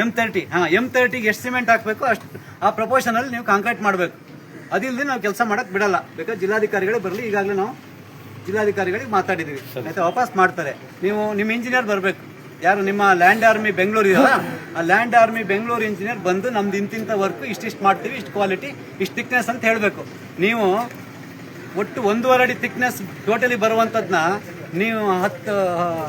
M30 M30ಗೆ ಎಷ್ಟು cement ಹಾಕಬೇಕು ಅಷ್ಟು ಆ ಪ್ರಪೋರ್ಷನ್ ಅಲ್ಲಿ ನೀವು ಕಾಂಕ್ರೀಟ್ ಮಾಡಬೇಕು. ಅದಿಲ್ಲದೆ ನಾವು ಕೆಲಸ ಮಾಡಕ್ ಬಿಡಲ್ಲ. ಬೇಕಾದ್ರೆ ಜಿಲ್ಲಾಧಿಕಾರಿಗಳೇ ಬರಲಿ, ಈಗಾಗಲೇ ನಾವು ಜಿಲ್ಲಾಧಿಕಾರಿಗಳಿಗೆ ಮಾತಾಡಿದೀವಿ, ಆಯ್ತಾ, ವಾಪಸ್ ಮಾಡ್ತಾರೆ. ನೀವು ನಿಮ್ಮ ಇಂಜಿನಿಯರ್ ಬರಬೇಕು, ಯಾರು ನಿಮ್ಮ ಲ್ಯಾಂಡ್ ಆರ್ಮಿ ಬೆಂಗಳೂರು ಇದೆಯಲ್ಲ, ಆ ಲ್ಯಾಂಡ್ ಆರ್ಮಿ ಬೆಂಗಳೂರು ಇಂಜಿನಿಯರ್ ಬಂದು ನಮ್ದು ಇಂತಿಂಥ ವರ್ಕ್ ಇಷ್ಟಿಷ್ಟು ಮಾಡ್ತೀವಿ, ಇಷ್ಟು ಕ್ವಾಲಿಟಿ, ಇಷ್ಟು ಥಿಕ್ನೆಸ್ ಅಂತ ಹೇಳಬೇಕು. ನೀವು ಒಟ್ಟು 1.5 ಅಡಿ ಥಿಕ್ನೆಸ್ ಟೋಟಲಿ ಬರುವಂಥದ್ದನ್ನ ನೀವು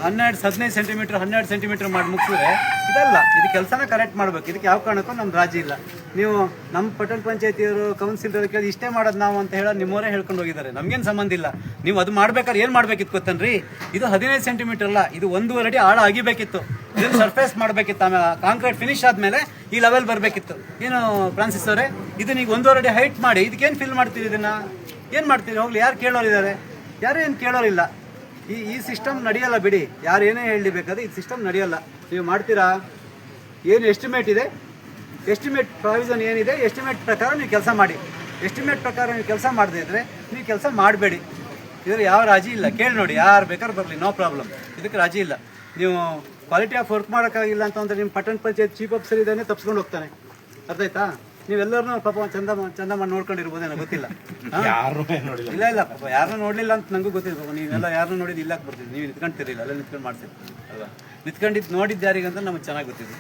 15 ಸೆಂಟಿಮೀಟರ್ 12 ಸೆಂಟಿಮೀಟರ್ ಮಾಡಿ ಮುಗಿಸಿದ್ರೆ ಇದಲ್ಲ. ಇದು ಕೆಲಸನ ಕರೆಕ್ಟ್ ಮಾಡಬೇಕು. ಇದಕ್ಕೆ ಯಾವ ಕಾರಣಕ್ಕೂ ನಮ್ಮ ರಾಜಿ ಇಲ್ಲ. ನೀವು ನಮ್ಮ ಪಟ್ಟಣ ಪಂಚಾಯತಿಯವರು ಕೌನ್ಸಿಲರ್ ಕೇಳಿ ಇಷ್ಟೇ ಮಾಡೋದು ನಾವು ಅಂತ ಹೇಳೋದು ನಿಮ್ಮವರೇ ಹೇಳ್ಕೊಂಡು ಹೋಗಿದ್ದಾರೆ. ನಮಗೇನು ಸಂಬಂಧ ಇಲ್ಲ. ನೀವು ಅದು ಮಾಡ್ಬೇಕಾದ್ರೆ ಏನು ಮಾಡ್ಬೇಕಿತ್ತು ಗೊತ್ತನ್ರಿ, ಇದು 15 ಸೆಂಟಿಮೀಟರ್ ಅಲ್ಲ, ಇದು 1.5 ಅಡಿ ಆಳ ಆಗಿಬೇಕಿತ್ತು. ಇದನ್ನು ಸರ್ಫೇಸ್ ಮಾಡಬೇಕಿತ್ತು. ಆಮೇಲೆ ಕಾಂಕ್ರೀಟ್ ಫಿನಿಶ್ ಆದಮೇಲೆ ಈ ಲೆವೆಲ್ ಬರಬೇಕಿತ್ತು. ಏನು ಫ್ರಾನ್ಸಿಸ್ ಅವರೇ, ಇದನ್ನ ಈಗ 1.5 ಅಡಿ ಹೈಟ್ ಮಾಡಿ ಇದಕ್ಕೇನು ಫಿಲ್ ಮಾಡ್ತೀರಿ? ಇದನ್ನ ಏನು ಮಾಡ್ತೀರಿ? ಹೋಗ್ಲಿ, ಯಾರು ಕೇಳೋರಿದ್ದಾರೆ? ಯಾರು ಏನು ಕೇಳೋರಿಲ್ಲ. ಈ ಸಿಸ್ಟಮ್ ನಡೆಯಲ್ಲ ಬಿಡಿ. ಯಾರು ಏನೇ ಹೇಳಿ ಬೇಕಾದ್ರೆ ಈ ಸಿಸ್ಟಮ್ ನಡೆಯಲ್ಲ. ನೀವು ಮಾಡ್ತೀರಾ? ಏನು ಎಸ್ಟಿಮೇಟ್ ಇದೆ, ಎಸ್ಟಿಮೇಟ್ ಪ್ರಾವಿಷನ್ ಏನಿದೆ, ಎಸ್ಟಿಮೇಟ್ ಪ್ರಕಾರ ನೀವು ಕೆಲಸ ಮಾಡಿ. ಎಸ್ಟಿಮೇಟ್ ಪ್ರಕಾರ ನೀವು ಕೆಲಸ ಮಾಡದೇ ಇದ್ರೆ ನೀವು ಕೆಲಸ ಮಾಡಬೇಡಿ. ಇದ್ರ ಯಾವ ರಾಜಿ ಇಲ್ಲ. ಕೇಳಿ ನೋಡಿ, ಯಾರು ಬೇಕಾದ್ರೂ ಬರಲಿ, ನೋ ಪ್ರಾಬ್ಲಮ್. ಇದಕ್ಕೆ ರಾಜಿ ಇಲ್ಲ. ನೀವು ಕ್ವಾಲಿಟಿ ಆಫ್ ವರ್ಕ್ ಮಾಡೋಕ್ಕಾಗಿಲ್ಲ ಅಂತಂದ್ರೆ ನಿಮ್ಮ ಪಟ್ಟಣ ಪಂಚಾಯತ್ ಚೀಫ್ ಆಫೀಸರ್ ಇದ್ದಾನೆ, ತಪ್ಪಿಸ್ಕೊಂಡು ಹೋಗ್ತಾನೆ. ಅರ್ಥ ಆಯ್ತಾ? ನೀವೆಲ್ಲರೂ ಪಾಪ ಚಂದ ಮಾಡಿ ನೋಡ್ಕೊಂಡಿರ್ಬೋದೇನೋ, ಗೊತ್ತಿಲ್ಲ. ಇಲ್ಲ ಇಲ್ಲ ಪಾಪ ಯಾರನ್ನೂ ನೋಡಲಿಲ್ಲ ಅಂತ ನನಗೂ ಗೊತ್ತಿಲ್ಲ. ನೀವೆಲ್ಲ ಯಾರನ್ನೂ ನೋಡಿದ್ದು ಇಲ್ಲ ಬರ್ತೀವಿ, ನೀವು ನಿಂತ್ಕೊಂತಿರಲಿಲ್ಲ, ಅಲ್ಲ ನಿಂತ್ಕೊಂಡು ಮಾಡ್ತೀವಿ ಅಲ್ವಾ? ನಿಂತ್ಕೊಂಡಿದ್ದು ನೋಡಿದ್ದು ಯಾರಿಗಂತ ನಮಗೆ ಚೆನ್ನಾಗಿ ಗೊತ್ತಿದೆ.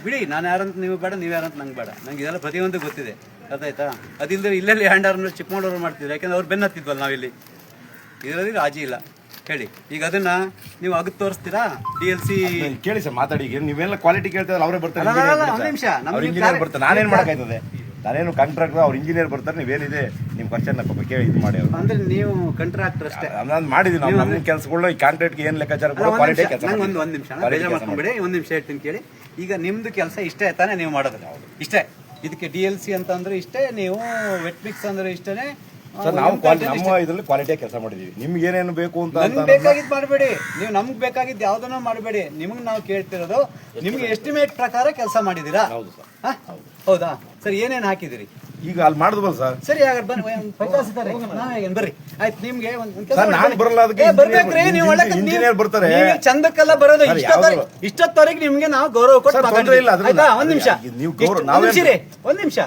ಬಿಡಿ, ನಾನು ಯಾರಂತ ನೀವು ಬೇಡ, ನೀವು ಯಾರಂತ ನಂಗೆ ಬೇಡ. ನಂಗೆ ಇದೆಲ್ಲ ಪ್ರತಿಯೊಂದು ಗೊತ್ತಿದೆ. ಅರ್ಥಾಯ್ತಾ? ಅದಿಲ್ಲದೆ ಇಲ್ಲೆಲ್ಲಿ ಹ್ಯಾಂಡ್ ಆರ್ಮ್ ಚಿಕ್ಕಮಗಳೂರು ಮಾಡ್ತಿದ್ರು, ಯಾಕೆಂದ್ರೆ ಅವ್ರು ಬೆನ್ನ ಹತ್ತಿದ್ವಲ್ಲ ನಾವಿಲ್ಲಿ. ಇದರಲ್ಲಿ ರಾಜಿ ಇಲ್ಲ. ಹೇಳಿ, ಈಗ ಅದನ್ನ ನೀವು ಅಗದು ತೋರಿಸ್ತೀರಾ? DLC ಕೇಳಿ ಸರ್, ಮಾತಾಡಿ. ನೀವೆಲ್ಲ ಕ್ವಾಲಿಟಿ ಕೇಳ್ತಾರೆ, ಅವರೇ ಬರ್ತಾರೆ. ಒಂದು ನಿಮಿಷ, ಇಂಜಿನಿಯರ್ ಬರ್ತಾರೆ. ನಾನೇನ್ ಮಾಡಕ್ಕಾಯ್ತದೆ? ನಾನೇನು ಕಾಂಟ್ರಾಕ್ಟರ್, ಅವ್ರ ಇಂಜಿನಿಯರ್ ಬರ್ತಾರೆ. ನೀವೇನಿದೆ ನಿಮ್ ಕ್ವಶನ್ ಕೇಳಿ ಇದು ಮಾಡಿ. ಅಂದ್ರೆ ನೀವು ಕಾಂಟ್ರಾಕ್ಟರ್ ಅಷ್ಟೇ. ನಾನು ಮಾಡಿದೀನಿ. ನಾವು ನಮ್ಮ ಕೆಲಸಗಳು ಈ ಕಾಂಟ್ರಾಕ್ಟ್ಗೆ ಏನ್ ಲೆಕ್ಕಾಚಾರ ಕ್ವಾಲಿಟಿ ಕೆಲಸ. ಒಂದ್ ನಿಮಿಷ ಬೇಜಾರ್ ಮಾಡ್ಕೊಂಡ್ಬಿಡಿ. ಒಂದ್ ನಿಮಿಷ ಹೇಳ್ತೀನಿ ಕೇಳಿ. ಈಗ ನಿಮ್ದು ಕೆಲಸ ಇಷ್ಟೇ ತಾನೇ ನೀವು ಮಾಡೋದು? ಇಷ್ಟೇ. ಇದಕ್ಕೆ DLC ಅಂತ ಅಂದ್ರೆ ಇಷ್ಟೇ, ನೀವು ವೆಟ್ ಮಿಕ್ಸ್ ಅಂದ್ರೆ ಇಷ್ಟೇ. ಸರ್, ನಾವು ನಮ್ಮ ಇದ್ರಲ್ಲಿ ಕ್ವಾಲಿಟಿಯಾಗಿ ಕೆಲಸ ಮಾಡಿದೀವಿ. ನಿಮ್ಗೆ ಏನೇನು ಬೇಕು ಅಂತ ಬೇಕಾಗಿದ್ದು ಮಾಡಬೇಡಿ. ನೀವು ನಮ್ಗೆ ಬೇಕಾಗಿದ್ದು ಯಾವ್ದನ್ನ ಮಾಡಬೇಡಿ. ನಿಮ್ಗೆ ನಾವು ಕೇಳ್ತಿರೋದು, ನಿಮ್ಗೆ ಎಸ್ಟಿಮೇಟ್ ಪ್ರಕಾರ ಕೆಲಸ ಮಾಡಿದೀರಾ? ಹೌದು ಸರ್. ಹೌದಾ ಸರ್? ಏನೇನು ಹಾಕಿದಿರಿ? ಈಗ ಅಲ್ಲಿ ಮಾಡಿದ್ವಲ್ಲ ಸರ್. ಸರಿ, ಹಾಗಾದ್ರೆ ಬನ್ನಿ, ಬರ್ರಿ. ಆಯ್ತು, ನಿಮ್ಗೆ ನಾನು ಬರಲ್ಲ, ಅದಕ್ಕೆ ಬರ್ಬೇಕ್ರಿ. ನೀವು ಇಂಜಿನಿಯರ್ ಬರ್ತಾರೆ. ಚಂದಕ್ಕೆಲ್ಲ ಬರೋದು. ಇಷ್ಟೊತ್ತವರೆಗೆ ನಿಮ್ಗೆ ನಾವು ಗೌರವ ಕೊಟ್ಟು ಒಂದ್ ನಿಮಿಷ, ಒಂದ್ ನಿಮಿಷ.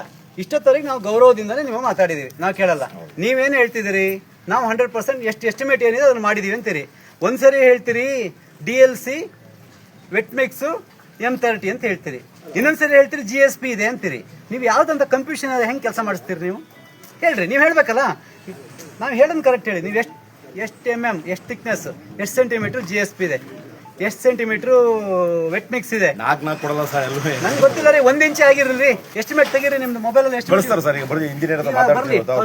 ಇಷ್ಟೊತ್ತವರೆಗೆ ನಾವು ಗೌರವದಿಂದಾನೇ ನೀವು ಮಾತಾಡಿದೀವಿ, ನಾವು ಕೇಳಲ್ಲ. ನೀವೇನು ಹೇಳ್ತಿದ್ದೀರಿ? ನಾವು 100% ಎಷ್ಟು ಎಸ್ಟಿಮೇಟ್ ಏನಿದೆ ಅದನ್ನು ಮಾಡಿದೀವಿ ಅಂತೀರಿ. ಒಂದ್ಸರಿ ಹೇಳ್ತೀರಿ DLC ವೆಟ್ ಮಿಕ್ಸ್ M30 ಅಂತ ಹೇಳ್ತೀರಿ, ಇನ್ನೊಂದ್ಸರಿ ಹೇಳ್ತೀರಿ GSP ಇದೆ ಅಂತೀರಿ. ನೀವು ಯಾವ್ದಂತ ಕನ್ಫ್ಯೂಷನ್ ಅದ, ಹೆಂಗೆ ಕೆಲಸ ಮಾಡಿಸ್ತೀರಿ ನೀವು? ಹೇಳ್ರಿ, ನೀವು ಹೇಳ್ಬೇಕಲ್ಲ. ನಾವು ಹೇಳೋದು ಕರೆಕ್ಟ್ ಹೇಳಿ. ನೀವು ಎಷ್ಟು MM, ಎಷ್ಟು ಥಿಕ್ನೆಸ್, ಎಷ್ಟು ಸೆಂಟಿಮೀಟರ್ GSP ಇದೆ, ಎಷ್ಟು ಸೆಂಟಿಮೀಟರ್ ವೆಟ್ ಮಿಕ್ಸ್ ಇದೆ? ನಾಲ್ಕು ಕೊಡಲ್ಲ ಸರ್. ನಂಗೆ ಗೊತ್ತಿಲ್ಲ ರೀ. 1 ಇಂಚ್ ಆಗಿರಲಿ. ಎಸ್ಟಿಮೇಟ್ ತೆಗೀರಿ ನಿಮ್ದು ಮೊಬೈಲ್ ಅಲ್ಲಿ. ಎಷ್ಟು ಬರ್ತಾರೆ ಸರ್? ಈಗ ಬರ್ರಿ, ಇಂಜಿನಿಯರ್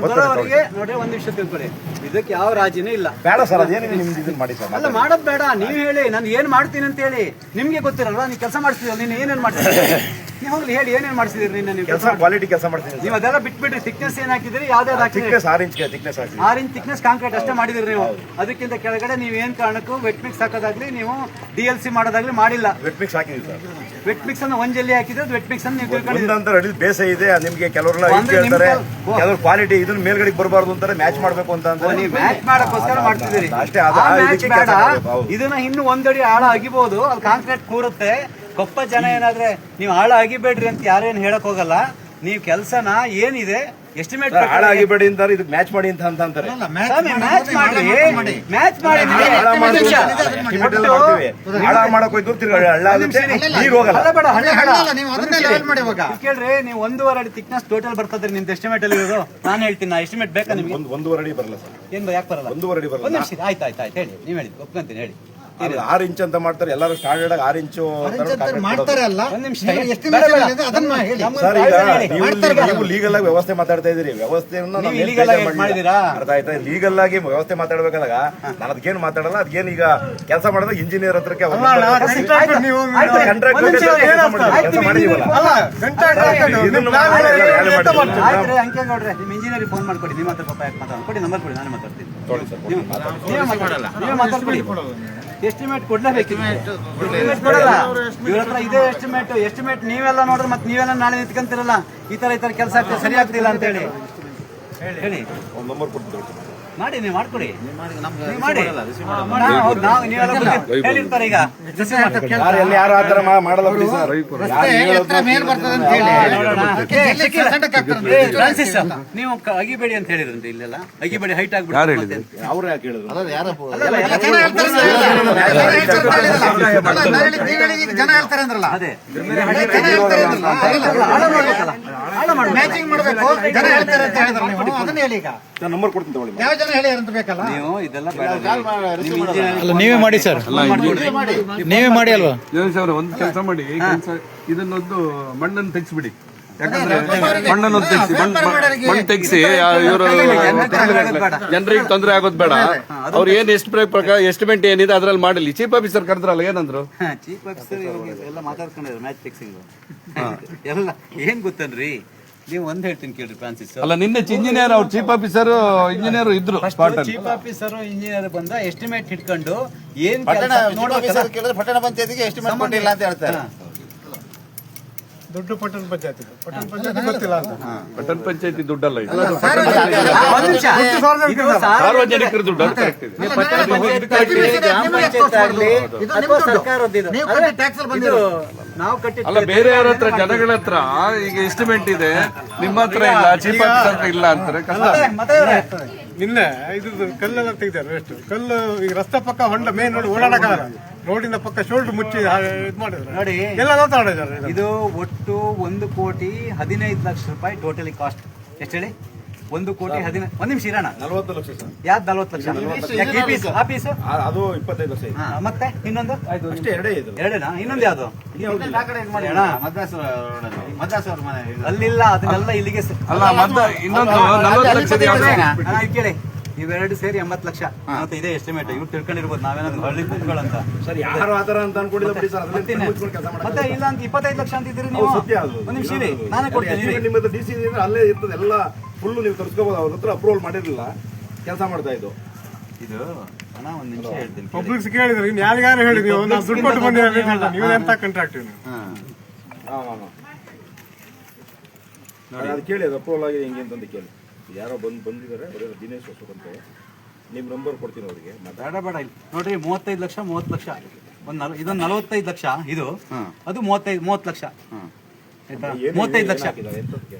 ಬರೋವರಿಗೆ ನೋಡಿ. 1 ನಿಮಿಷ ತಿಳ್ಕೊಳ್ಳಿ. ಇದಕ್ಕೆ ಯಾವ ರಾಜಿನೂ ಇಲ್ಲ. ಬೇಡ ಸರ್, ಅದೇನಿದೆ ನಿಮ್ದು ಇದನ್ನ ಮಾಡಿ ಸರ್. ಅಲ್ಲ, ಮಾಡೋದು ಬೇಡ. ನೀವು ಹೇಳಿ, ನಾನು ಏನ್ ಮಾಡ್ತೀನಿ ಅಂತ ಹೇಳಿ. ನಿಮ್ಗೆ ಗೊತ್ತಿರಲ್ವಾ? ನೀವು ಕೆಲಸ ಮಾಡ್ತಿದ್ದೀರ, ನೀನು ಏನೇನು ಮಾಡ್ತೀರಿ? ನೀವು ಹೋಗ್ಲಿ ಹೇಳಿ, ಏನೇನು ಮಾಡ್ತಿದ್ದೀರಿ ನಿನ್ನ? ನೀವು ಕೆಲಸ ಕ್ವಾಲಿಟಿ ಕೆಲಸ ಮಾಡ್ತೀನಿ. ನೀವು ಅದೆಲ್ಲ ಬಿಟ್ಬಿಡ್ರಿ. ಥಿಕ್ನೆಸ್ ಏನ್ ಹಾಕಿದ್ರಿ? ಯಾವ್ದಾದ್ರು ಹಾಕಿದ್ರಿ? 6 ಇಂಚ್ ಥಿಕ್ನೆಸ್ ಹಾಕಿ. 6 ಇಂಚ್ ಥಿಕ್ನೆಸ್ ಕಾಂಕ್ರೀಟ್ ಅಷ್ಟೇ ಮಾಡಿದ್ರಿ ನೀವು. ಅದಕ್ಕಿಂತ ಕೆಳಗಡೆ ನೀವು ಏನ್ ಕಾರಣಕ್ಕೂ ವೆಟ್ ಮಿಕ್ಸ್ ಹಾಕೋದಾಗ್ಲಿ, ನೀವು DLC ಮಾಡೋದಾಗ್ಲಿ ಮಾಡಿಲ್ಲ. ವೆಟ್ ಮಿಕ್ಸ್ ಹಾಕಿದ್ವಿ ಸರ್. ವೆಟ್ ಮಿಕ್ಸ್ ಅನ್ನು ಒಂಜಲ್ಲಿ ಹಾಕಿದ್ರೆ ವೆಟ್ ಮಿಕ್ಸ್ ಅನ್ನು ನೀವು ತಿಳ್ಕೊಂಡಿದ್ದೀರಿ. ಬೇಸ ಇದೆ ನಿಮ್ಗೆ. ಕೆಲವರೆಲ್ಲ ಹೇಳ್ತಾರೆ, ಕೆಲವರು ಕ್ವಾಲಿಟಿ ಇದನ್ನ ಮೇಲ್ಗಡೆ ಬರಬಾರ್ದು ಅಂತಾರೆ, ಮ್ಯಾಚ್ ಮಾಡ್ಬೇಕು ಅಂತ ಅಂತಾರೆ. ನೀವು ಮ್ಯಾಚ್ ಮಾಡಕ್ಕೋಸ್ಕರ ಮಾಡ್ತಿದ್ದೀರಿ. ಅಷ್ಟೇ. ಇದನ್ನ ಇನ್ನು 1 ಅಡಿ ಆಳ ಅಗಿಬಹುದು, ಅಲ್ಲಿ ಕಾಂಕ್ರೀಟ್ ಕೂರುತ್ತೆ. ಕೊಪ್ಪ ಜನ ಏನಾದ್ರೆ ನೀವು ಆಳ ಅಗಿಬೇಡ್ರಿ ಅಂತ ಯಾರೇನು ಹೇಳಕ್ ಹೋಗಲ್ಲ. ನೀವು ಕೆಲಸನ ಏನಿದೆ ಎಸ್ಟಿಮೇಟ್ ಹಾಳಾಗಿಬೇಡಿ ಅಂತಾರೆ, ಇದಕ್ಕೆ ಮ್ಯಾಚ್ ಮಾಡಿ ಅಂತ ಅಂತಾರೆ. ಮ್ಯಾಚ್ ಮಾಡಿ ಹಾಳ ಮಾಡಕ್ ಹೋಯ್ತು ನೀರು ಹೋಗಲ್ಲ. ಕೇಳ್ರಿ, ನೀವು 1.5 ಅಡಿ ಥಿಕ್ನೆಸ್ ಟೋಟಲ್ ಬರ್ತದ್ರಿ ನಿಮ್ದು ಎಸ್ಟಿಮೇಟ್ ಅಲ್ಲಿ ಇರೋದು. ನಾನು ಹೇಳ್ತೀನಿ, ನಾ ಎಸ್ಟಿಮೇಟ್ ಬೇಕಾ ನಿಮ್ಗೆ? 1.5 ಅಡಿ ಬರಲ್ಲ ಸರ್. ಏನ್ ಯಾಕೆ ಬರಲ್ಲ? 1.5 ಅಡಿ ಬರಲ್ಲ. 1 ನಿಮಿಷ, ಆಯ್ತು ಹೇಳಿ. ನೀವು ಹೇಳಿ, ಒಪ್ಕೊಂತೀನಿ, ಹೇಳಿ. 6 ಇಂಚ್ ಅಂತ ಮಾಡ್ತಾರೆ ಎಲ್ಲರೂ. ಸ್ಟ್ಯಾಂಡರ್ಡ್ ಆಗಿ 6 ಇಂಚು ಮಾಡ್ತಾರೆ. ಅಲ್ಲ, ಸರ್, ಈಗ ನೀವು ಲೀಗಲ್ ಆಗಿ ವ್ಯವಸ್ಥೆ ಮಾತಾಡ್ತಾ ಇದೀರಿ. ವ್ಯವಸ್ಥೆಯನ್ನು ಅರ್ಥ ಆಯ್ತಾ? ಲೀಗಲ್ ಆಗಿ ವ್ಯವಸ್ಥೆ ಮಾತಾಡ್ಬೇಕಾದಾಗ ನಾನು ಅದಕ್ಕೇನು ಮಾತಾಡಲ್ಲ. ಅದಕ್ಕೇನು ಈಗ ಕೆಲಸ ಮಾಡಿದಾಗ ಇಂಜಿನಿಯರ್ ಹತ್ರಕ್ಕೆ ಅಂಕೇಗೌಡ್ರೆ, ನಿಮ್ ಇಂಜಿನಿಯರ್ ಫೋನ್ ಮಾಡ್ಕೊಡಿ. ನಿಮ್ಮ ಹತ್ರ ಪಾಪ ಯಾಕೆ ಮಾತಾಡ್ಕೊಡಿ, ನಂಬರ್ ಕೊಡಿ, ನಾನು ಮಾತಾಡ್ತೀನಿ. ನೀವೇ ಮಾತಾಡ್ಕೊಡಿ. ಎಸ್ಟಿಮೇಟ್ ಕೊಡ್ಲೇಬೇಕು. ಕೊಡಲ್ಲ ಇವ್ರ ಹತ್ರ ಇದೇ ಎಸ್ಟಿಮೇಟ್ ನೀವೆಲ್ಲ ನೋಡ್ರಿ, ಮತ್ತೆ ನೀವೆಲ್ಲ ನಾಳೆ ನಿಂತ್ಕೊಂತಿರಲ್ಲ. ಈ ತರ ಕೆಲಸ ಆಗ್ತದೆ, ಸರಿ ಆಗ್ತಿಲ್ಲ ಅಂತ ಹೇಳಿ ಒಂದು ನಂಬರ್ ಕೊಡ್ತೀವಿ. ಮಾಡಿ ನೀವು ಮಾಡ್ಕೊಡಿ ನೀವು ಮಾಡಿ ನಾವು ನೀವೆಲ್ಲ ಹೇಳಿರ್ತಾರೆ ಈಗ ಯಾರು ಆತರ ಮಾಡಲ್ಲ ಬಿಡಿ ಸರ್. ಫ್ರಾನ್ಸಿಸ್ ನೀವು ಅಗಿಬೇಡಿ ಅಂತ ಹೇಳಿದ್ರಂತೆ ಇಲ್ಲೆಲ್ಲ ಅಗಿಬೇಡಿ ಹೈಟ್ ಆಗ್ಬಿಟ್ಟು ಅವ್ರು ಯಾಕೆ ಹೇಳಿದ್ರು? ಜನ ಹೇಳ್ತಾರೆ ಅಂದ್ರಲ್ಲ, ಅದೇ ಮ್ಯಾಚಿಂಗ್ ಮಾಡಬೇಕು. ಜನ ಹೇಳ್ತಾರೆ ಅಂತ ಹೇಳಿದ್ರೆ ನೀವು ಅದನ್ನ ಹೇಳಿ. ಈಗ ನಂಬರ್ ಕೊಡ್ತೀನಿ ತಗೊಳ್ಳಿ. ಯಾವ ಜನ ಹೇಳಿ ಅಂತ ಬೇಕಲ್ಲ. ನೀವು ಇದೆಲ್ಲ ಬೇಡ ಅಲ್ಲ ನೀವೇ ಮಾಡಿ ಸರ್, ನೀವೇ ಮಾಡಿ ಅಲ್ವಾ? ಜಗದೀಶ್ ಅವರೇ ಒಂದು ಕೆಲಸ ಮಾಡಿ, ಇದನ್ನೊಂದು ಮಣ್ಣನ್ನು ತೆಗಿಸ್ಬಿಡಿ. ಯಾಕಂದ್ರೆ ಮಣ್ಣನ್ನು ತೆಗಿಸಿ ಮಣ್ಣು ತೆಗಿಸಿ ಇವರು ಜನರಿಗೆ ತೊಂದರೆ ಆಗೋದು ಬೇಡ. ಅವ್ರು ಏನ್ ಎಸ್ಟಿಮೇಟ್ ಏನಿದೆ ಅದ್ರಲ್ಲಿ ಮಾಡಲಿ. ಚೀಫ್ ಆಫೀಸರ್ ಕರೆದ್ರಲ್ಲ, ಏನಂದ್ರು? ಚೀಫ್ ಆಫೀಸರ್ ಎಲ್ಲ ಮಾತಾಡ್ಕೊಂಡಿದ್ರು ಮ್ಯಾಚ್ ಫಿಕ್ಸಿಂಗ್ ಎಲ್ಲ. ಏನ್ ಗೊತ್ತನ್ರಿ, ನೀವು ಒಂದ್ ಹೇಳ್ತೀನಿ ಕೇಳ್ರಿ ಫ್ರಾನ್ಸಿಸ್. ಅಲ್ಲ ನಿನ್ನೆ ಇಂಜಿನಿಯರ್ ಅವ್ರು ಚೀಫ್ ಆಫೀಸರ್ ಇಂಜಿನಿಯರ್ ಇದ್ರು ಸ್ಪಾಟ್ ಅಲ್ಲಿ. ಚೀಫ್ ಆಫೀಸರ್ ಇಂಜಿನಿಯರ್ ಬಂದ ಎಸ್ಟಿಮೇಟ್ ಇಟ್ಕೊಂಡು ಏನ್ ಪಟ್ಟಣ ಪಂಚಾಯತಿಗೆ ಎಸ್ಟಿಮೇಟ್ ಕೊಟ್ಟಿಲ್ಲ ಅಂತ ಹೇಳ್ತಾರೆ. ದೊಡ್ಡ ಪಟ್ಟಣ ಪಂಚಾಯತಿ ಗೊತ್ತಿಲ್ಲ ಅಂತ. ಪಟ್ಟಣ ಪಂಚಾಯತಿ ದುಡ್ಡಲ್ಲ ಇದು, ಇದು ಸಾರ್ವಜನಿಕರ ದುಡ್ಡು. ಅದು correct ಇದೆ. ನಾವು ಕಟ್ಟಿ ಅಲ್ಲ ಬೇರೆಯವ್ರ ಹತ್ರ ಜನಗಳ ಹತ್ರ ಈಗ ಎಸ್ಟಿಮೇಟ್ ಇದೆ, ನಿಮ್ಮ ಹತ್ರ ಇಲ್ಲ, ಚೀಫ್ ಆಫೀಸರ್ ಹತ್ರ ಇಲ್ಲ ಅಂತಾರೆ. ಕಷ್ಟ. ನಿನ್ನೆ ಇದ್ರದ್ದು ಕಲ್ಲೆಲ್ಲ ತೆಗ್ದಾರೆ. ಎಷ್ಟು ಕಲ್ಲು ಈಗ ರಸ್ತೆ ಪಕ್ಕ ಹೊಂಡ ಮೇನ್ ರೋಡ್ ಓಡಾಡಕ್ಕಾಗಲ್ಲ. ರೋಡಿನ ಪಕ್ಕ ಶೋಲ್ಡರ್ ಮುಚ್ಚಿ ಇದು ಮಾಡಿದ್ರು ನೋಡಿ. ಎಲ್ಲ ಮಾತಾಡಿದ್ದಾರೆ. ಇದು ಒಟ್ಟು 1,15,00,000 ರೂಪಾಯಿ ಟೋಟಲಿ ಕಾಸ್ಟ್. ಎಷ್ಟು ಹೇಳಿ? 1,15,00,000. ಒಂದ್ ನಿಮಿಷ ಇರೋಣ. 40 ಲಕ್ಷ ಸರ್. ಯಾವ್ದು 40 ಲಕ್ಷ? ಆಫೀಸ್ ಅದು 25 ಲಕ್ಷ ಇದೆ. ಮತ್ತೆ ಇನ್ನೊಂದು ಅಷ್ಟೇ ಎರಡೇ ಇದು. ಎರಡೇನಾ? ಇನ್ನೊಂದು ಯಾವ್ದು? ಅಲ್ಲಿಲ್ಲ, ಅದನ್ನೆಲ್ಲ ಇಲ್ಲಿಗೆ ಅಲ್ಲ ಮತ್ತೆ ಇನ್ನೊಂದು 40 ಲಕ್ಷದ ಯಾವ್ದು? ಕೇಳಿ, ಇವೆರಡು ಸೇರಿ 80 ಲಕ್ಷ. ಮತ್ತೆ ಇದೇ ಎಸ್ಟಿಮೇಟ್. ಇವ್ರು ತಿಳ್ಕೊಂಡಿರ್ಬೋದು ನಾವೇನಾದ್ರು ಹಳ್ಳಿ ಕೂತ್ಗಳಂತ. ಸರ್ ಯಾರು ಆತರ ಅಂತ ಅನ್ಕೊಂಡಿಲ್ಲ ಬಿಡಿ ಸರ್. ಅದನ್ನ ಮುಚ್ಕೊಂಡು ಕೆಲಸ ಮಾಡಿ. ಮತ್ತೆ ಇಲ್ಲ ಅಂತ 25 ಲಕ್ಷ ಅಂತಿದ್ದೀರಿ ನೀವು. ಸತ್ಯ ಅದು. ಒಂದ್ ನಿಮಿಷ ಇರಿ, ನಾನೇ ಕೊಡ್ತೀನಿ. ನಿಮ್ಮದು ಡಿಸಿ ಇದ್ರೆ ಅಲ್ಲೇ ಇರ್ತದೆ ಎಲ್ಲ ಫುಲ್ ನೀವು ತರಿಸ್ಕೋಬಹುದು. ಅವ್ರ ಹತ್ರ ಅಪ್ರೂವಲ್ ಮಾಡಿರಲಿಲ್ಲ, ಕೆಲಸ ಮಾಡ್ತಾ ಇದ್ದು ಇದು ಅಣ್ಣ ಒಂದ್ ನಿಮಿಷ ಹೇಳ್ತೀನಿ. ಪಬ್ಲಿಕ್ಸ್ ಕೇಳಿದ್ರು, ಇನ್ನು ಯಾರಿಗಾರು ಹೇಳಿ ನೀವು ನಾವು ದುಡ್ಡು ಕೊಟ್ಟು ಬಂದಿದ್ದೀವಿ, ನೀವು ಎಂತ ಕಾಂಟ್ರಾಕ್ಟ್ ನೀವು ಅದು ಕೇಳಿ. ಅದು ಅಪ್ರೂವಲ್ ಆಗಿದೆ ಹಿಂಗೆ ಅಂತಂದು ಕೇಳಿ. ಯಾರೋ ಬಂದಿದ್ದಾರೆ, ದಿನೇಶ್ ಹೊಸೂರ್ ಅಂತ. ನಿಮ್ ನಂಬರ್ ಕೊಡ್ತೀನಿ ಅವರಿಗೆ. ಬೇಡ ಬೇಡ, ಇಲ್ಲಿ ನೋಡ್ರಿ 35 ಲಕ್ಷ 30 ಲಕ್ಷ. ಇದೊಂದು 45 ಲಕ್ಷ, ಇದು ಅದು 30 ಲಕ್ಷ. ಆಯ್ತಾ? 35 ಲಕ್ಷ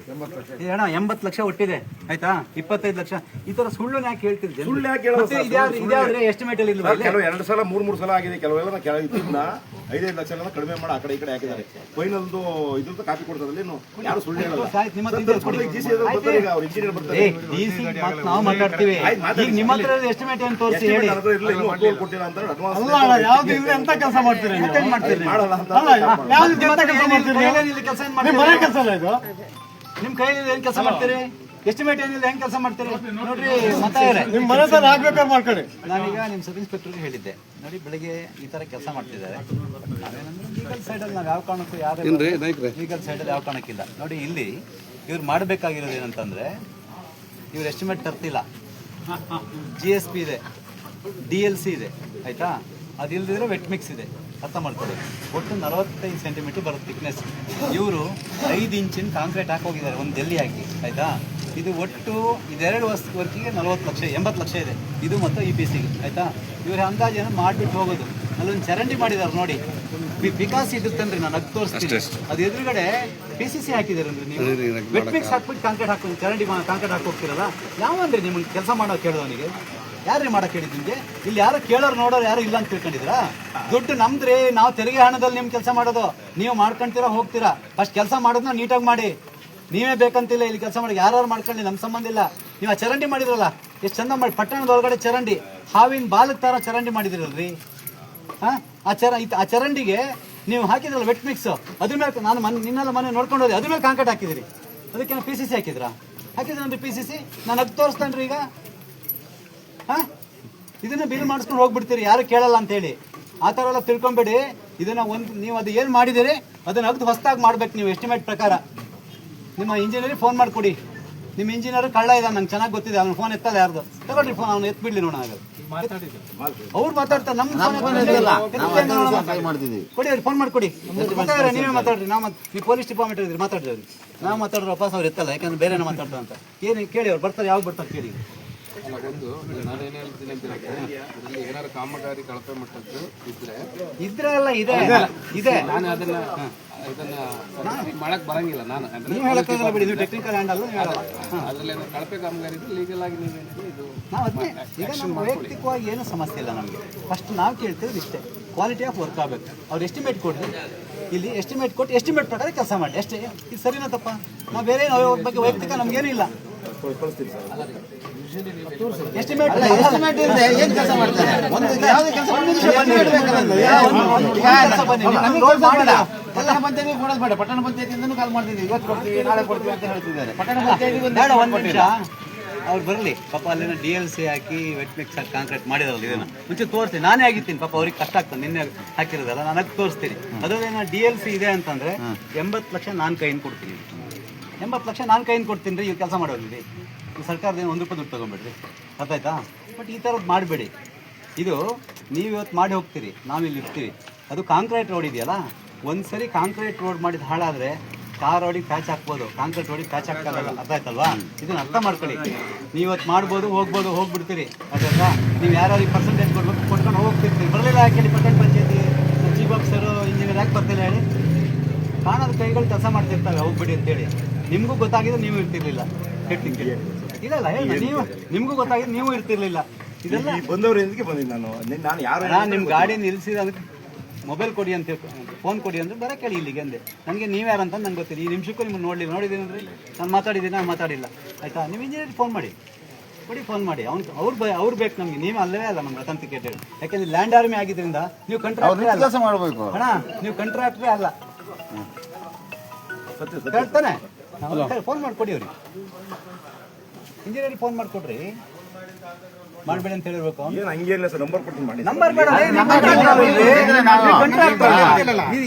ಅಣ್ಣ, 80 ಲಕ್ಷ ಒಟ್ಟಿದೆ. ಆಯ್ತಾ? 25 ಲಕ್ಷ. ಈ ತರ ಸುಳ್ಳು ಯಾಕೆ ಹೇಳ್ತೀರಿ? ಸುಳ್ಳು ಯಾಕೆ ಹೇಳೋದು ಸರ್? ಇದ್ಯಾವ್ರೆ ಎಸ್ಟಿಮೇಟ್ ಅಲ್ಲಿ ಇಲ್ವಾ? ಕೆಲವು 2 ಸಲ 3 ಸಲ ಆಗಿದೆ. ಕೆಲವೆಲ್ಲ ಇದನ್ನ 5-5 ಲಕ್ಷ ಎಲ್ಲ ಕಡಿಮೆ ಮಾಡಿ ಆ ಕಡೆ ಈ ಕಡೆ ಹಾಕಿದ್ದಾರೆ. ಫೈನಲ್ದು ಇದ್ರದ್ದು ಕಾಪಿ ಕೊಡ್ತಾರಲ್ಲಿ ಯಾರು ಸುಳ್ಳು ಹೇಳಲ್ಲ. ನಿಮ್ಮ ಹತ್ರ ಅವ್ರು ಇಂಜಿನಿಯರ್ ಬರ್ತಾರೆ. ನಾವು ಮಾತಾಡ್ತೀವಿ. ಈಗ ನಿಮ್ಮ ಹತ್ರ ಎಸ್ಟಿಮೇಟ್ ಏನು ತೋರಿಸಿ ಹೇಳಿ. ಕೊಟ್ಟಿಲ್ಲ ಅಂತ ಅಡ್ವಾನ್ಸ್ ಅಲ್ಲ, ಯಾವ್ದು ಇದ್ರೆ ಎಂತ ಕೆಲಸ ಮಾಡ್ತೀರಿ ನೀವು? ಮಾಡಲ್ಲ ಅಂತ. ಅಲ್ಲ, ಯಾವ್ದು ಎಂತ ಕೆಲಸ ಮಾಡ್ತೀರಿ ನೀವು? ಕೆಲಸ ಏನ್ ನಿಮ್ಮ ಮನೆ ಕೆಲಸ ಅಲ್ಲ ಇದು. ನಿಮ್ ಕೈಯಲ್ಲಿ ಏನ್ ಕೆಲಸ ಮಾಡ್ತೀರಿ? ಎಸ್ಟಿಮೇಟ್ ಏನಿಲ್ಲ, ಹೆಂಗ್ ಕೆಲಸ ಮಾಡ್ತೀರಿ ನೋಡ್ರಿ. ಮತ್ತೆ ನಿಮ್ ಮನೆ ಸಲ ಆಗ್ಬೇಕಾದ್ರೆ ಮಾಡ್ಕೊಳ್ಳಿ. ನಾನೀಗ ನಿಮ್ ಸಬ್ ಇನ್ಸ್ಪೆಕ್ಟರ್ಗೆ ಹೇಳಿದ್ದೆ, ನೋಡಿ ಬೆಳಿಗ್ಗೆ ಈ ತರ ಕೆಲಸ ಮಾಡ್ತಿದ್ದಾರೆ. ನಾವೇನಂದ್ರೆ ಲೀಗಲ್ ಸೈಡಲ್ಲಿ ನಾವು ಯಾವ ಕಾರಣಕ್ಕೂ ಲೀಗಲ್ ಸೈಡಲ್ಲಿ ಯಾವ ಕಾರಣಕ್ಕಿಲ್ಲ. ನೋಡಿ ಇಲ್ಲಿ ಇವ್ರು ಮಾಡಬೇಕಾಗಿರೋದು ಏನಂತಂದ್ರೆ, ಇವ್ರು ಎಸ್ಟಿಮೇಟ್ ತರ್ತಿಲ್ಲ. GSP ಇದೆ, DLC ಇದೆ. ಆಯ್ತಾ? ಅದಿಲ್ದಿದ್ರೆ ವೆಟ್ ಮಿಕ್ಸ್ ಇದೆ. ಅರ್ಥ ಮಾಡ್ಕೊಳ್ಳಿ. ಒಟ್ಟು 45 ಸೆಂಟಿಮೀಟರ್ ಬರುತ್ತೆ ಥಿಕ್ನೆಸ್. ಇವರು 5 ಇಂಚಿನ ಕಾಂಕ್ರೀಟ್ ಹಾಕೋಗಿದ್ದಾರೆ, ಒಂದು ಜಲ್ಲಿ ಹಾಕಿ. ಆಯ್ತಾ? ಇದು ಒಟ್ಟು ಇದೆರಡು ವರ್ಕಿಗೆ 40 ಲಕ್ಷ 80 ಲಕ್ಷ ಇದೆ. ಇದು ಮತ್ತು EPCಗೆ. ಆಯ್ತಾ? ಇವ್ರ ಅಂದಾಜೇನು ಮಾಡಿಬಿಟ್ಟು ಹೋಗೋದು. ಅಲ್ಲೊಂದು ಚರಂಡಿ ಮಾಡಿದಾರೆ ನೋಡಿ. ವಿಕಾಸ್ ಇದುತ್ತನ್ರಿ, ನಾನು ಅದು ತೋರಿಸ್ತೀನಿ. ಅದು ಎದುರುಗಡೆ PCC ಹಾಕಿದಾರೆ ಅಂದ್ರೆ ನೀವು ವೆಟ್ ಮಿಕ್ಸ್ ಹಾಕ್ಬಿಟ್ಟು ಕಾಂಕ್ರೀಟ್ ಹಾಕೊಂಡು ಚರಂಡಿ ಕಾಂಕ್ರೀಟ್ ಹಾಕೋಗ್ತಿರಲ್ಲ. ಯಾವಂದ್ರಿ ನಿಮ್ಗೆ ಕೆಲಸ ಮಾಡೋ ಕೇಳೋನಿಗೆ? ಯಾರ್ರೀ ಮಾಡಕ್ ಹೇಳಿದ್ ನಿಮ್ಗೆ? ಇಲ್ಲಿ ಯಾರು ಕೇಳೋರು ನೋಡೋರು ಯಾರು ಇಲ್ಲ ಅಂತ ತಿಳ್ಕೊಂಡಿದ್ರಾ? ದುಡ್ಡು ನಮ್ದ್ರಿ, ನಾವು ತೆರಿಗೆ ಹಣದಲ್ಲಿ ನಿಮ್ ಕೆಲಸ ಮಾಡೋದು. ನೀವು ಮಾಡ್ಕೊಂತೀರಾ ಹೋಗ್ತೀರಾ. ಫಸ್ಟ್ ಕೆಲಸ ಮಾಡೋದನ್ನ ನೀಟಾಗಿ ಮಾಡಿ. ನೀವೇ ಬೇಕಂತಿಲ್ಲ ಇಲ್ಲಿ ಕೆಲಸ ಮಾಡಿ, ಯಾರು ಮಾಡ್ಕೊಳ್ಳಿ, ನಮ್ ಸಂಬಂಧ ಇಲ್ಲ. ನೀವು ಆ ಚರಂಡಿ ಮಾಡಿದ್ರಲ್ಲ, ಎಷ್ಟು ಚಂದ ಮಾಡಿ. ಪಟ್ಟಣದೊಳಗಡೆ ಚರಂಡಿ ಹಾವಿನ ಬಾಲಕ್ ತರ ಚರಂಡಿ ಮಾಡಿದಿರಲ್ರಿ. ಆ ಚರಂಡಿಗೆ ನೀವು ಹಾಕಿದ್ರಲ್ಲ ವೆಟ್ ಮಿಕ್ಸ್, ಅದ್ರ ಮೇಲೆ ನಾನು ನಿನ್ನೆಲ್ಲ ಮನೆ ನೋಡ್ಕೊಂಡು ಹೋದೆ, ಅದ್ರ ಮೇಲೆ ಕಾಂಕ್ರೀಟ್ ಹಾಕಿದಿರಿ. ಅದಕ್ಕೆ PCC ಹಾಕಿದ್ರಾ? ಹಾಕಿದ್ರನ್ರಿ PCC. ನಾನು ಅದು ತೋರಿಸ್ತೇನ್ರಿ ಈಗ. ಇದನ್ನ ಬಿಲ್ ಮಾಡಿಸ್ಕೊಂಡು ಹೋಗ್ಬಿಡ್ತೀರಿ, ಯಾರು ಕೇಳಲ್ಲ ಅಂತ ಹೇಳಿ. ಆ ಥರ ಎಲ್ಲ ತಿಳ್ಕೊಂಬೇಡಿ. ಇದನ್ನ ನೀವು ಅದು ಏನು ಮಾಡಿದಿರಿ ಅದನ್ನ ಅಗ್ದು ಹೊಸದಾಗಿ ಮಾಡ್ಬೇಕು ನೀವು ಎಸ್ಟಿಮೇಟ್ ಪ್ರಕಾರ. ನಿಮ್ಮ ಇಂಜಿನಿಯರಿಗೆ ಫೋನ್ ಮಾಡಿಕೊಡಿ. ನಿಮ್ಮ ಇಂಜಿನಿಯರ್ ಕಳ್ಳ ಇದ್ದಾನೆ, ನಂಗೆ ಚೆನ್ನಾಗಿ ಗೊತ್ತಿದೆ. ಅವ್ನು ಫೋನ್ ಎತ್ತಲ್ಲ ಯಾರ್ದು. ತಗೊಳ್ರಿ ಫೋನ್, ಅವ್ನು ಎತ್ಬಿಡ್ಲಿ ನೋಡೋಣ. ಅವ್ರು ಮಾತಾಡ್ತಾರೆ, ನಮ್ಮ ಕೊಡಿ, ಅವ್ರಿಗೆ ಫೋನ್ ಮಾಡಿಕೊಡಿ. ನೀವೇ ಮಾತಾಡ್ರಿ. ನೀವು ಪೊಲೀಸ್ ಡಿಪಾರ್ಟ್ಮೆಂಟ್ ಇದ್ರಿ, ಮಾತಾಡ್ರಿ ಅವ್ರಿಗೆ. ನಾವು ಮಾತಾಡ್ರಿ ವಾಪಸ್ ಅವ್ರು ಎತ್ತಲ್ಲ, ಯಾಕಂದ್ರೆ ಬೇರೆ ಮಾತಾಡ್ತಾರೆ ಅಂತ. ಏನು ಕೇಳಿ, ಅವ್ರು ಬರ್ತಾರೆ, ಯಾವಾಗ ಬರ್ತಾರೆ ಕೇಳಿ. ಅಲ್ಲ ಒಂದು ನಾನೇನು ಹೇಳ್ತೀನಿ ಅಂತ ಹೇಳಿದ್ರೆ ಅದರಲ್ಲಿ ಏನಾದ್ರು ಕಾಮಗಾರಿ ಕಳಪೆ ಮಟ್ಟದ್ದು ಇದ್ರೆ ಅಲ್ಲ ಇದೆ ನಾನು ಇದನ್ನ ಮಾಡಕ್ ಬರಂಗಿಲ್ಲ. ನಾನು ನೀವು ಹೇಳಕ್ಕಾಗಲ್ಲ ಬಿಡಿ, ನೀವು ಟೆಕ್ನಿಕಲ್ ಹ್ಯಾಂಡಲ್ ಅದ್ರಲ್ಲಿ ಏನಾದ್ರು ಕಳಪೆ ಕಾಮಗಾರಿ ಇದ್ರೆ ಲೀಗಲ್ ಆಗಿ ನೀವೇನಿದೆ ಇದು ನಾವು ಅದನ್ನೇ ಈಗ ನಮ್ಮ ವೈಯಕ್ತಿಕವಾಗಿ ಏನೂ ಸಮಸ್ಯೆ ಇಲ್ಲ ನಮಗೆ. ಫಸ್ಟ್ ನಾವು ಕೇಳ್ತಿರೋದು ಇಷ್ಟೇ, ಕ್ವಾಲಿಟಿ ಆಫ್ ವರ್ಕ್ ಆಗಬೇಕು. ಅವ್ರು ಎಸ್ಟಿಮೇಟ್ ಕೊಡ್ರಿ, ಇಲ್ಲಿ ಎಸ್ಟಿಮೇಟ್ ಕೊಟ್ಟು ಎಸ್ಟಿಮೇಟ್ ಪ್ರಕಾರ ಕೆಲಸ ಮಾಡಿ ಅಷ್ಟೇ. ಇದು ಸರಿನಾ ತಪ್ಪ? ನಾವು ಬೇರೆ ಬಗ್ಗೆ ವೈಯಕ್ತಿಕ ನಮ್ಗೇನು ಇಲ್ಲ. ಎಸ್ಟಿಮೇಟ್ ಏನ್ ಕೆಲಸ ಮಾಡ್ತಾರೆ? ಯಾವ್ದು ಕೆಲಸ ಪಟ್ಟಣ ಪಂಚಾಯತ್ ಕೊಡೋದು ಬೇಡ. ಪಟ್ಟಣ ಪಂಚಾಯತಿಂದನೂ ಕಾಲ್ ಮಾಡ್ತಿದ್ವಿ, ಇವತ್ತು ಕೊಡ್ತೀವಿ ನಾಳೆ ಕೊಡ್ತೀವಿ ಅಂತ ಹೇಳ್ತಿದ್ದಾರೆ. ಪಟ್ಟಣ ಪಂಚಾಯತ್ ಒಂದು ನಿಮಿಷ ಅವ್ರು ಬರಲಿ. ಪಾಪ ಅಲ್ಲಿನ DLC ಹಾಕಿ ವೆಟ್ ಮಿಕ್ಸ್ ಹಾಕಿ ಕಾಂಕ್ರೀಟ್ ಮಾಡಿದಾರಲ್ಲ, ಇದನ್ನ ಮುಂಚೆ ತೋರಿಸ್ತೀನಿ. ನಾನೇ ಆಗಿರ್ತೀನಿ, ಪಾಪ ಅವ್ರಿಗೆ ಕಷ್ಟ ಆಗ್ತದೆ. ನಿನ್ನೆ ಹಾಕಿರೋದಲ್ಲ, ನನಗೆ ತೋರಿಸ್ತೀನಿ. ಅದರಲ್ಲೇನೋ DLC ಇದೆ ಅಂತಂದ್ರೆ 80 ಲಕ್ಷ ನಾನು ಕೈಯಿಂದ ಕೊಡ್ತೀನಿ. 80 ಲಕ್ಷ ನಾನು ಕೈಯಿಂದ ಕೊಡ್ತೀನಿ ರೀ. ಇವ್ರು ಕೆಲಸ ಮಾಡೋದಿದೆ, ಸರ್ಕಾರದೇನು 1 ರೂಪಾಯಿ ದುಡ್ಡು ತೊಗೊಂಬೇಡ್ರಿ, ಅರ್ಥ ಆಯ್ತಾ? ಬಟ್ ಈ ಥರದ್ದು ಮಾಡಬೇಡಿ. ಇದು ನೀವು ಇವತ್ತು ಮಾಡಿ ಹೋಗ್ತೀರಿ, ನಾವಿಲ್ಲಿ ಇರ್ತೀವಿ. ಅದು ಕಾಂಕ್ರೀಟ್ ರೋಡ್ ಇದೆಯಲ್ಲ, ಒಂದ್ಸರಿ ಕಾಂಕ್ರೀಟ್ ರೋಡ್ ಮಾಡಿದ ಹಾಳಾದರೆ ಕಾರ್ ರೋಡಿಗೆ ಪ್ಯಾಚ್ ಹಾಕ್ಬೋದು, ಕಾಂಕ್ರೀಟ್ ರೋಡಿಗೆ ಪ್ಯಾಚ್ ಹಾಕಲ್ಲ. ಅರ್ಥ ಆಯ್ತಲ್ವಾ? ಇದನ್ನ ಅರ್ಥ ಮಾಡ್ಕೊಳ್ಳಿ. ನೀವು ಇವತ್ತು ಮಾಡ್ಬೋದು, ಹೋಗ್ಬೋದು, ಹೋಗ್ಬಿಡ್ತೀರಿ. ಅರ್ಥಾಯ್ತಾ? ನೀವು ಯಾರ್ಯಾರಿಗೆ ಪರ್ಸೆಂಟೇಜ್ ಕೊಡ್ಬೇಕು ಕೊಟ್ಕೊಂಡು ಹೋಗ್ತಿರ್ತೀರಿ. ಬರಲಿಲ್ಲ ಯಾಕೆ ಪಟ್ಟಣ ಪಂಚಾಯತಿ ಚೀಫ್ ಆಫೀಸರು ಇಂಜಿನಿಯರ್ ಯಾಕೆ ಬರ್ತಿಲ್ಲ ಹೇಳಿ? ಕಾಣದ ಕೈಗಳು ಕೆಲಸ ಮಾಡ್ತಿರ್ತಾವೆ, ಹೋಗ್ಬಿಡಿ ಅಂತೇಳಿ. ನಿಮಗೂ ಗೊತ್ತಾಗಿದ್ದು ನೀವು ಇರ್ತಿರ್ಲಿಲ್ಲ. ಟೆಕ್ನಿಕಲ್ ಇಲ್ಲ ಹೇಳಿ, ನೀವು ನಿಮಗೂ ಗೊತ್ತಾಗಿದ್ದು ನೀವು ಇರ್ತಿರ್ಲಿಲ್ಲ. ಇದೆಲ್ಲ ಬಂದವ್ರ ಎಂದಿಗೆ ಬಂದಿದ್ದು ನಾನು ಯಾರು ನಾನು ನಿಮ್ಮ ಗಾಡಿ ನಿಲ್ಲಿಸಿದ ಅದಕ್ಕೆ ಮೊಬೈಲ್ ಕೊಡಿ ಅಂತ ಫೋನ್ ಕೊಡಿ ಅಂದ್ರೆ ಬರ ಕೇಳಿ ಇಲ್ಲಿಗೆ ಅಂದೆ. ನನಗೆ ನೀವು ಯಾರಂತ ನಂಗೆ ಗೊತ್ತಿಲ್ಲ. ಈ ನಿಮಿಷಕ್ಕೂ ನಿಮ್ಮನ್ನು ನೋಡಿದ್ದೀನಿ ಅಂದರೆ ನಾನು ಮಾತಾಡಿಲ್ಲ. ಆಯಿತಾ? ನೀವು ಇಂಜಿನಿಯರ್ ಫೋನ್ ಮಾಡಿ ಕೊಡಿ, ಫೋನ್ ಮಾಡಿ. ಅವ್ರು ಬೇಕು ನಮಗೆ. ನೀವು ಅಲ್ಲವೇ ಅಲ್ಲ ನಮ್ಗೆ ಅಥೆಂಟಿಕೇಟೆಡ್. ಯಾಕೆಂದ್ರೆ ಲ್ಯಾಂಡ್ ಆರ್ಮಿ ಆಗಿದ್ದರಿಂದ ನೀವು ಕಾಂಟ್ರಾಕ್ಟರ್ ಕೆಲಸ ಮಾಡಬೇಕು ಅಣ್ಣ, ನೀವು ಕಾಂಟ್ರಾಕ್ಟ್ರೇ ಅಲ್ಲ. ಹೇಳ್ತಾನೆ ಫೋನ್ ಮಾಡಿಕೊಡಿ ಅವ್ರಿಗೆ, ಇಂಜಿನಿಯರ್ ಫೋನ್ ಮಾಡಿಕೊಡ್ರಿ. ಮಾಡಬೇಡಿ ಅಂತ ಹೇಳಿರ್ಬೇಕು. ಏನು ಹಂಗೇನಿಲ್ಲ ಸರ್, ನಂಬರ್ ಕೊಡ್ತೀನಿ ಮಾಡಿ. ನಂಬರ್ ಬೇಡ,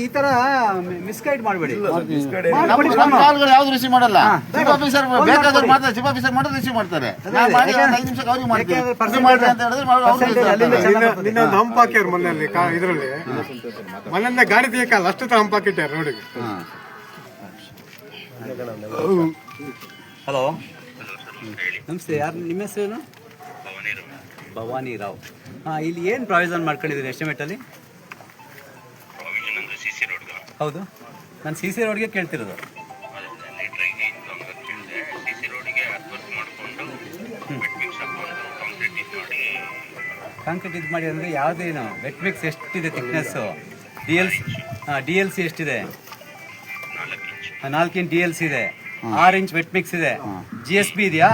ಈ ತರ ಮಿಸ್ಗೈಡ್ ಮಾಡಬೇಡಿ. ಯಾವ್ದು ರಿಸೀವ್ ಮಾಡಲ್ಲ. ಚೀಫ್ ಆಫೀಸರ್ ಬೇಕಾದವ್ರು ಮಾಡ್ತಾರೆ, ಚೀಫ್ ಆಫೀಸರ್ ಮಾಡೋದು ರಿಸೀವ್ ಮಾಡ್ತಾರೆ. ನಾವು ಮಾಡಿ 5 ನಿಮಿಷಕ್ಕೆ ಅವ್ರಿಗೆ ಮಾಡ್ತೀವಿ. ಅಂತ ಹೇಳಿದ್ರೆ ಇನ್ನೊಂದು ಹಂಪ್ ಹಾಕ್ಯಾರ ಮನೆಯಲ್ಲಿ, ಇದರಲ್ಲಿ ಮನೆಯಿಂದ ಗಾಡಿ ತೆಗಿಯಲ್ಲ, ಅಷ್ಟು ಹಂಪ್ ಹಾಕಿಟ್ಟಾರೆ ರೋಡಿಗೆ. ಹಲೋ, ನಮಸ್ತೆ. ಯಾರು ನಿಮ್ಮ ಹೆಸರೇನು? ಭವಾನಿ ರಾವ್. ಇಲ್ಲಿ ಏನು ಪ್ರಾವಿಷನ್ ಮಾಡ್ಕೊಂಡಿದ್ದೀರಿ ಎಸ್ಟಿಮೇಟಲ್ಲಿ? ಹೌದು, ನಾನು CC ರೋಡ್ಗೆ ಕೇಳ್ತಿರೋದು. ಕಾಂಕ್ರೀಟ್ ಇದು ಮಾಡಿ ಅಂದರೆ ಯಾವುದೇನು ವೆಟ್ ಮಿಕ್ಸ್ ಎಷ್ಟಿದೆ ಥಿಕ್ನೆಸ್ಸು? DLC ಎಷ್ಟಿದೆ? 4 ಇಂಚ್ DLC ಇದೆ, 6 ಇಂಚ್ ವೆಟ್ ಮಿಕ್ಸ್ ಇದೆ. GSB ಇದೆಯಾ?